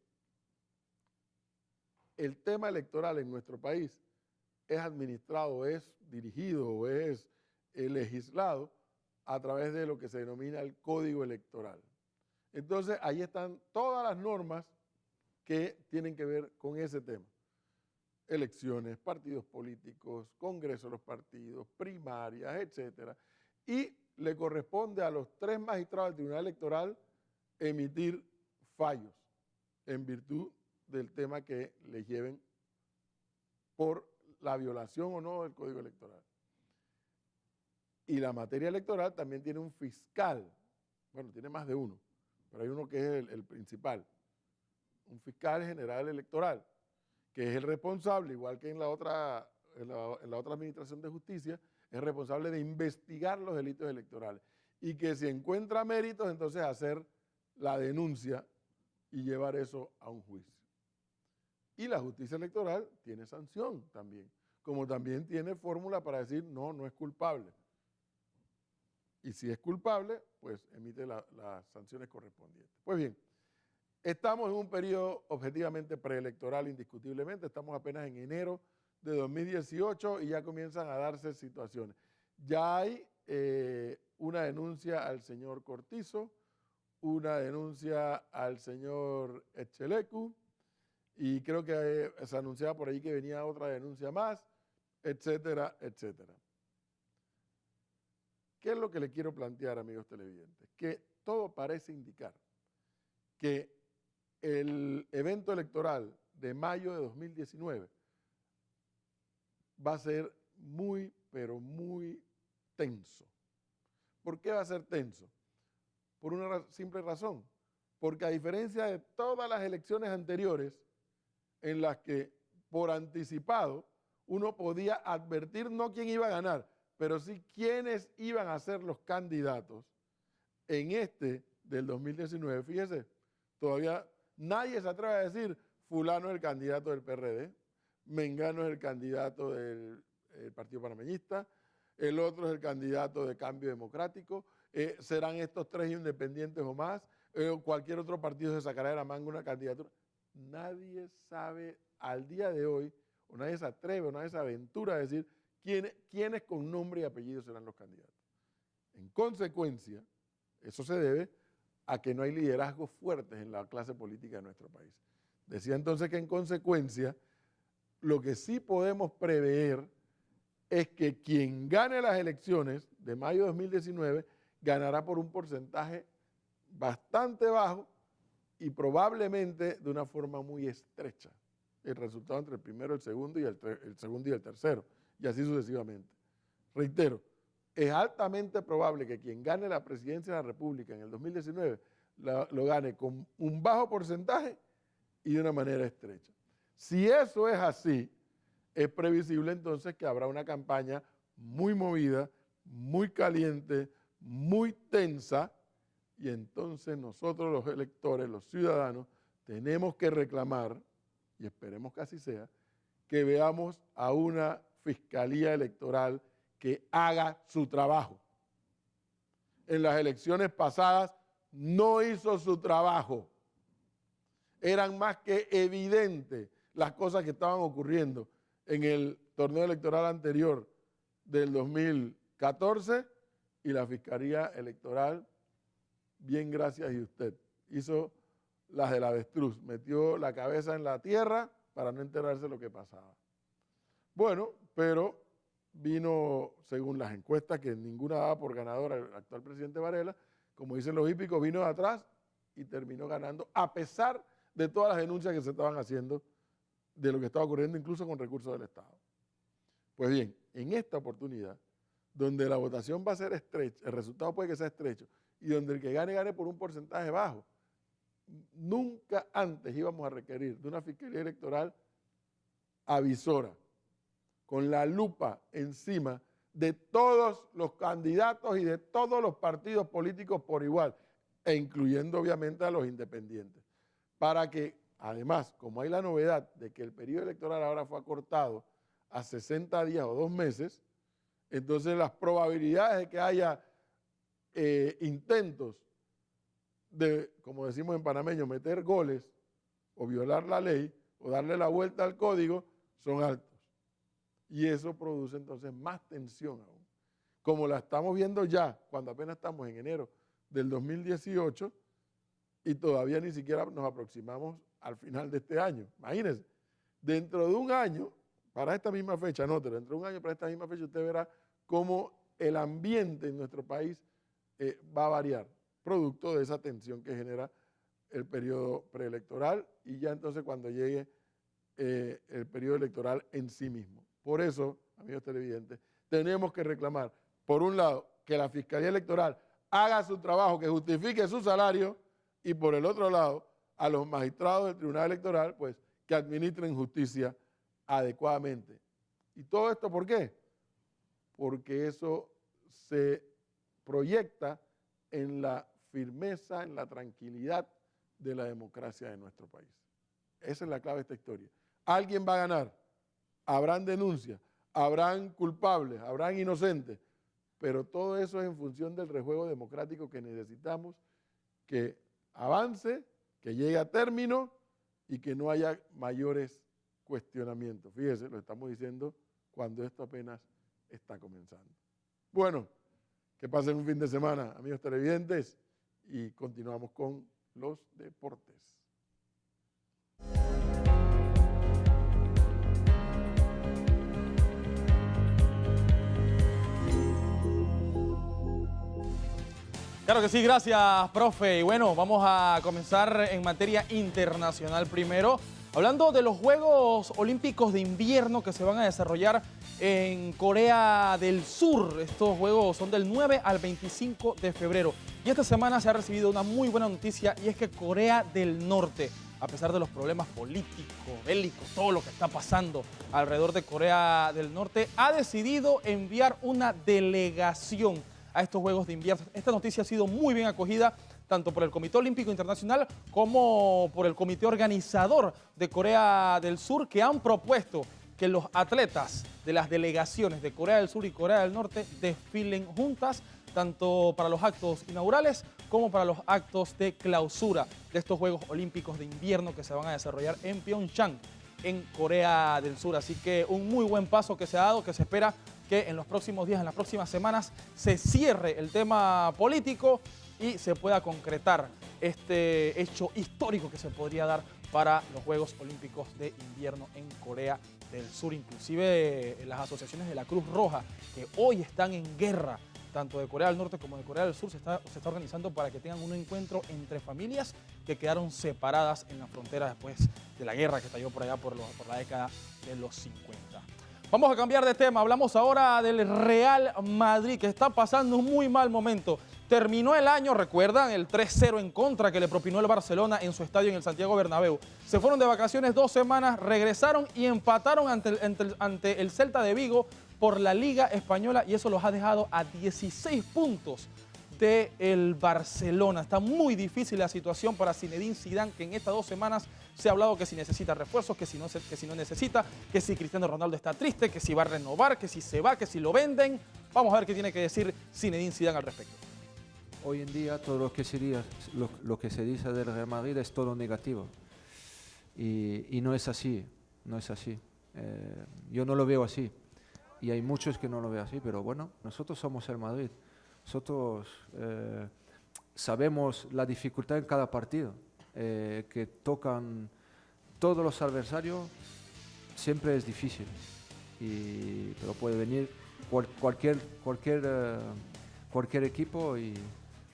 el tema electoral en nuestro país es administrado, es dirigido o es legislado a través de lo que se denomina el Código Electoral. Entonces, ahí están todas las normas que tienen que ver con ese tema. Elecciones, partidos políticos, congreso de los partidos, primarias, etcétera. Y le corresponde a los 3 magistrados del Tribunal Electoral emitir fallos en virtud del tema que le lleven por la violación o no del Código Electoral. Y la materia electoral también tiene un fiscal, bueno, tiene más de uno, pero hay uno que es el principal, un fiscal general electoral, que es el responsable, igual que en la otra administración de justicia, es responsable de investigar los delitos electorales. Y que si encuentra méritos, entonces hacer la denuncia y llevar eso a un juicio. Y la justicia electoral tiene sanción también, como también tiene fórmula para decir no, no es culpable. Y si es culpable, pues emite las sanciones correspondientes. Pues bien, estamos en un periodo objetivamente preelectoral indiscutiblemente, estamos apenas en enero de 2018 y ya comienzan a darse situaciones. Ya hay una denuncia al señor Cortizo, una denuncia al señor Echelecu, y creo que se anunciaba por ahí que venía otra denuncia más, etcétera, etcétera. ¿Qué es lo que le quiero plantear, amigos televidentes? Que todo parece indicar que el evento electoral de mayo de 2019 va a ser muy, pero muy tenso. ¿Por qué va a ser tenso? Por una simple razón. Porque a diferencia de todas las elecciones anteriores, en las que por anticipado uno podía advertir no quién iba a ganar, pero sí quiénes iban a ser los candidatos, en este del 2019, fíjese, todavía nadie se atreve a decir fulano es el candidato del PRD, mengano es el candidato del Partido Panameñista, el otro es el candidato de Cambio Democrático, serán estos 3 independientes o más, cualquier otro partido se sacará de la manga una candidatura. Nadie sabe al día de hoy, o nadie se atreve, o nadie se aventura a decir quiénes con nombre y apellido serán los candidatos. En consecuencia, eso se debe a que no hay liderazgos fuertes en la clase política de nuestro país. Decía entonces que en consecuencia, lo que sí podemos prever es que quien gane las elecciones de mayo de 2019 ganará por un porcentaje bastante bajo y probablemente de una forma muy estrecha. El resultado entre el primero, el segundo y el tercero, y así sucesivamente. Reitero, es altamente probable que quien gane la presidencia de la República en el 2019 lo gane con un bajo porcentaje y de una manera estrecha. Si eso es así, es previsible entonces que habrá una campaña muy movida, muy caliente, muy tensa, y entonces nosotros los electores, los ciudadanos, tenemos que reclamar, y esperemos que así sea, que veamos a una Fiscalía Electoral que haga su trabajo. En las elecciones pasadas no hizo su trabajo. Eran más que evidentes las cosas que estaban ocurriendo en el torneo electoral anterior del 2014 y la Fiscalía Electoral, bien gracias y usted, hizo las del avestruz, metió la cabeza en la tierra para no enterarse de lo que pasaba. Bueno, pero vino, según las encuestas, que ninguna daba por ganador al actual presidente Varela, como dicen los hípicos, vino de atrás y terminó ganando, a pesar de todas las denuncias que se estaban haciendo de lo que estaba ocurriendo, incluso con recursos del Estado. Pues bien, en esta oportunidad, donde la votación va a ser estrecha, el resultado puede que sea estrecho, y donde el que gane, gane por un porcentaje bajo, nunca antes íbamos a requerir de una Fiscalía Electoral avisora, con la lupa encima de todos los candidatos y de todos los partidos políticos por igual, e incluyendo obviamente a los independientes, para que, además, como hay la novedad de que el periodo electoral ahora fue acortado a 60 días o 2 meses, entonces las probabilidades de que haya intentos de, como decimos en panameño, meter goles o violar la ley o darle la vuelta al código son altos. Y eso produce entonces más tensión aún. como la estamos viendo ya, cuando apenas estamos en enero del 2018 y todavía ni siquiera nos aproximamos al final de este año. Imagínense, dentro de un año, para esta misma fecha, anótelo, dentro de un año para esta misma fecha usted verá cómo el ambiente en nuestro país va a variar, producto de esa tensión que genera el periodo preelectoral y ya entonces cuando llegue el periodo electoral en sí mismo. Por eso, amigos televidentes, tenemos que reclamar, por un lado, que la Fiscalía Electoral haga su trabajo, que justifique su salario, y por el otro lado, a los magistrados del Tribunal Electoral, pues, que administren justicia adecuadamente. ¿Y todo esto por qué? Porque eso se proyecta en la firmeza, en la tranquilidad de la democracia de nuestro país. Esa es la clave de esta historia. Alguien va a ganar, habrán denuncias, habrán culpables, habrán inocentes, pero todo eso es en función del rejuego democrático que necesitamos, que avance, que llegue a término y que no haya mayores cuestionamientos. Fíjese, lo estamos diciendo cuando esto apenas está comenzando. Bueno, que pasen un fin de semana, amigos televidentes, y continuamos con los deportes. Claro que sí, gracias, profe. Y bueno, vamos a comenzar en materia internacional primero, hablando de los Juegos Olímpicos de Invierno que se van a desarrollar en Corea del Sur. Estos juegos son del 9 al 25 de febrero. Y esta semana se ha recibido una muy buena noticia, y es que Corea del Norte, a pesar de los problemas políticos, bélicos, todo lo que está pasando alrededor de Corea del Norte, ha decidido enviar una delegación a estos Juegos de Invierno. Esta noticia ha sido muy bien acogida tanto por el Comité Olímpico Internacional como por el comité organizador de Corea del Sur, que han propuesto que los atletas de las delegaciones de Corea del Sur y Corea del Norte desfilen juntas, tanto para los actos inaugurales como para los actos de clausura de estos Juegos Olímpicos de Invierno que se van a desarrollar en Pyeongchang, en Corea del Sur. Así que un muy buen paso que se ha dado, que se espera que en los próximos días, en las próximas semanas, se cierre el tema político y se pueda concretar este hecho histórico que se podría dar para los Juegos Olímpicos de Invierno en Corea del Sur. Inclusive las asociaciones de la Cruz Roja, que hoy están en guerra, tanto de Corea del Norte como de Corea del Sur, se está organizando para que tengan un encuentro entre familias que quedaron separadas en la frontera después de la guerra que estalló por allá por la década de los 50. Vamos a cambiar de tema, hablamos ahora del Real Madrid, que está pasando un muy mal momento. Terminó el año, recuerdan, el 3-0 en contra que le propinó el Barcelona en su estadio en el Santiago Bernabéu. Se fueron de vacaciones 2 semanas, regresaron y empataron ante el Celta de Vigo por la Liga Española, y eso los ha dejado a 16 puntos del Barcelona. Está muy difícil la situación para Zinedine Zidane, que en estas 2 semanas se ha hablado que si necesita refuerzos, que si no necesita, que si Cristiano Ronaldo está triste, que si va a renovar, que si se va, que si lo venden. Vamos a ver qué tiene que decir Zinedine Zidane al respecto. Hoy en día todo lo que se dice del Real Madrid es todo negativo, y no es así, no es así. Yo no lo veo así, y hay muchos que no lo ven así, pero bueno, nosotros somos el Madrid. Nosotros sabemos la dificultad en cada partido, que tocan todos los adversarios, siempre es difícil, pero puede venir cualquier equipo, y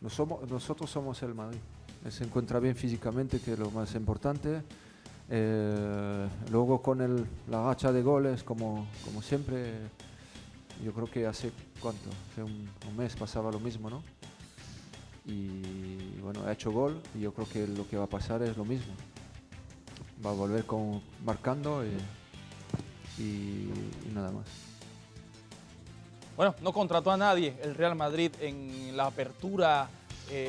nosotros somos el Madrid. Se encuentra bien físicamente, que es lo más importante. Luego con la racha de goles, como siempre. Yo creo que hace un mes pasaba lo mismo, ¿no? Y bueno, ha hecho gol, y yo creo que lo que va a pasar es lo mismo. Va a volver marcando y nada más. Bueno, no contrató a nadie el Real Madrid en la apertura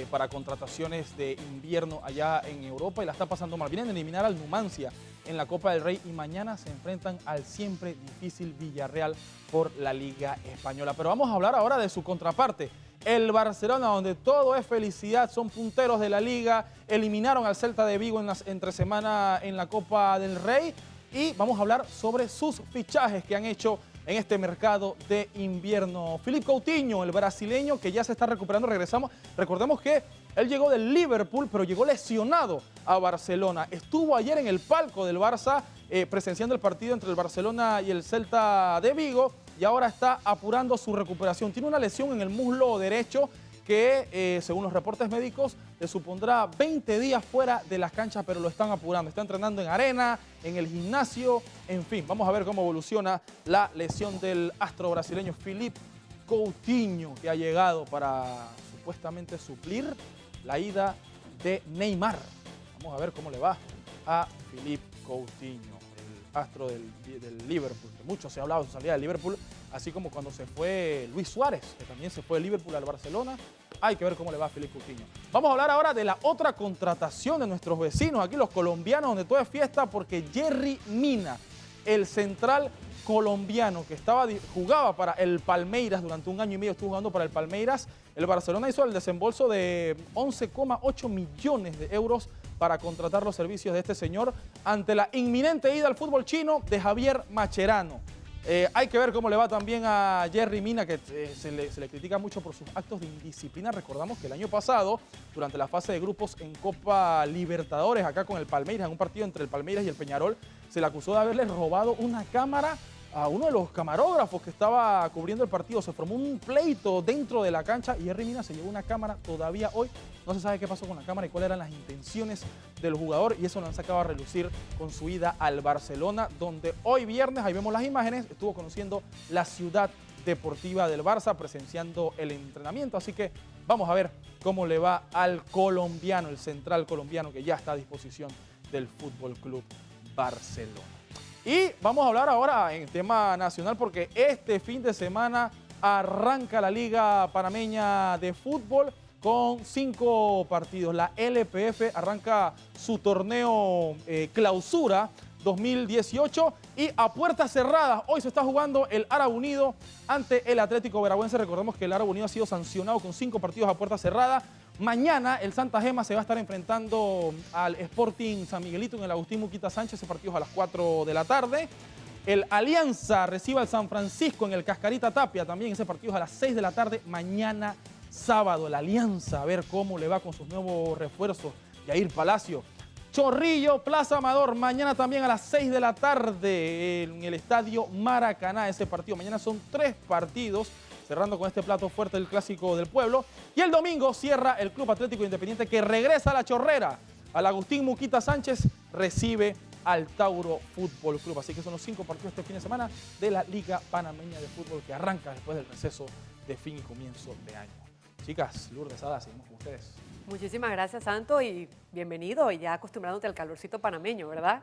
para contrataciones de invierno allá en Europa, y la está pasando mal. Vienen a eliminar al Numancia en la Copa del Rey, y mañana se enfrentan al siempre difícil Villarreal por la Liga Española. Pero vamos a hablar ahora de su contraparte, el Barcelona, donde todo es felicidad, son punteros de la Liga, eliminaron al Celta de Vigo entre semana en la Copa del Rey, y vamos a hablar sobre sus fichajes que han hecho en este mercado de invierno. Philippe Coutinho, el brasileño que ya se está recuperando, recordemos que él llegó del Liverpool, pero llegó lesionado a Barcelona. Estuvo ayer en el palco del Barça presenciando el partido entre el Barcelona y el Celta de Vigo y ahora está apurando su recuperación. Tiene una lesión en el muslo derecho que, según los reportes médicos, le supondrá 20 días fuera de las canchas, pero lo están apurando. Está entrenando en arena, en el gimnasio, en fin. Vamos a ver cómo evoluciona la lesión del astro brasileño Philippe Coutinho, que ha llegado para supuestamente suplir la ida de Neymar. Vamos a ver cómo le va a Philippe Coutinho, el astro del Liverpool. Que mucho se ha hablado de su salida del Liverpool, así como cuando se fue Luis Suárez, que también se fue del Liverpool al Barcelona. Hay que ver cómo le va a Philippe Coutinho. Vamos a hablar ahora de la otra contratación de nuestros vecinos, aquí los colombianos, donde todo es fiesta, porque Yerry Mina, el central colombiano que jugaba para el Palmeiras durante un año y medio, estuvo jugando para el Palmeiras. El Barcelona hizo el desembolso de 11,8 millones de euros para contratar los servicios de este señor ante la inminente ida al fútbol chino de Javier Mascherano. Hay que ver cómo le va también a Yerry Mina, que se le critica mucho por sus actos de indisciplina. Recordamos que el año pasado, durante la fase de grupos en Copa Libertadores, acá con el Palmeiras, en un partido entre el Palmeiras y el Peñarol, se le acusó de haberle robado una cámara a uno de los camarógrafos que estaba cubriendo el partido. Se formó un pleito dentro de la cancha y Yerry Mina se llevó una cámara. Todavía hoy no se sabe qué pasó con la cámara y cuáles eran las intenciones del jugador, y eso lo han sacado a relucir con su ida al Barcelona, donde hoy viernes, ahí vemos las imágenes, estuvo conociendo la ciudad deportiva del Barça, presenciando el entrenamiento. Así que vamos a ver cómo le va al colombiano, el central colombiano que ya está a disposición del Fútbol Club Barcelona. Y vamos a hablar ahora en tema nacional, porque este fin de semana arranca la Liga Panameña de Fútbol con 5 partidos. La LPF arranca su torneo clausura 2018 y a puertas cerradas. Hoy se está jugando el Árabe Unido ante el Atlético Veragüense. Recordemos que el Árabe Unido ha sido sancionado con 5 partidos a puertas cerradas. Mañana el Santa Gema se va a estar enfrentando al Sporting San Miguelito en el Agustín Muquita Sánchez. Ese partido es a las 4 de la tarde. El Alianza recibe al San Francisco en el Cascarita Tapia. También ese partido es a las 6 de la tarde. Mañana sábado el Alianza, a ver cómo le va con sus nuevos refuerzos. Yair Palacio. Chorrillo, Plaza Amador, mañana también a las 6 de la tarde en el Estadio Maracaná. Ese partido, mañana son 3 partidos, cerrando con este plato fuerte del Clásico del Pueblo. Y el domingo cierra el Club Atlético Independiente, que regresa a La Chorrera. Al Agustín Muquita Sánchez recibe al Tauro Fútbol Club. Así que son los 5 partidos este fin de semana de la Liga Panameña de Fútbol, que arranca después del receso de fin y comienzo de año. Chicas, Lourdes, Ada, seguimos con ustedes. Muchísimas gracias, Santo, y bienvenido, y ya acostumbrándote al calorcito panameño, ¿verdad?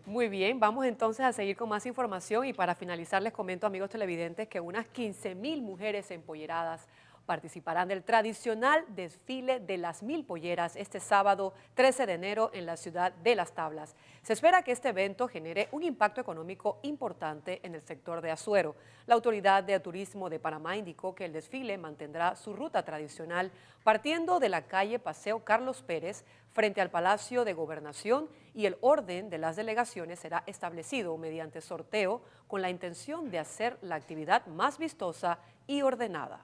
Muy bien, vamos entonces a seguir con más información, y para finalizar les comento, amigos televidentes, que unas 15.000 mujeres empolleradas participarán del tradicional desfile de las 1000 polleras este sábado 13 de enero en la ciudad de Las Tablas. Se espera que este evento genere un impacto económico importante en el sector de Azuero. La Autoridad de Turismo de Panamá indicó que el desfile mantendrá su ruta tradicional partiendo de la calle Paseo Carlos Pérez frente al Palacio de Gobernación, y el orden de las delegaciones será establecido mediante sorteo con la intención de hacer la actividad más vistosa y ordenada.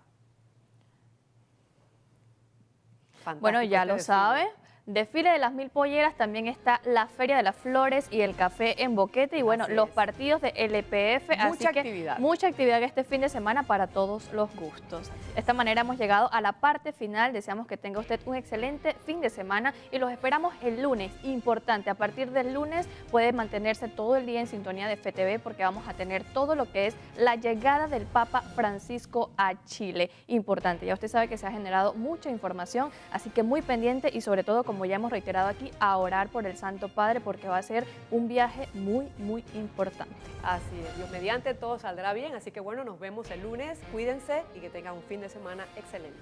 Bueno, ya lo sabe. Desfile de las 1000 polleras, también está la Feria de las Flores y el Café en Boquete, y bueno, los partidos de LPF. Mucha actividad este fin de semana para todos los gustos. De esta manera hemos llegado a la parte final. Deseamos que tenga usted un excelente fin de semana y los esperamos el lunes. Importante, a partir del lunes puede mantenerse todo el día en sintonía de FTV, porque vamos a tener todo lo que es la llegada del Papa Francisco a Chile. Importante, ya usted sabe que se ha generado mucha información, así que muy pendiente, y sobre todo, como ya hemos reiterado aquí, a orar por el Santo Padre, porque va a ser un viaje muy, muy importante. Así es, Dios mediante todo saldrá bien, así que bueno, nos vemos el lunes, cuídense y que tengan un fin de semana excelente.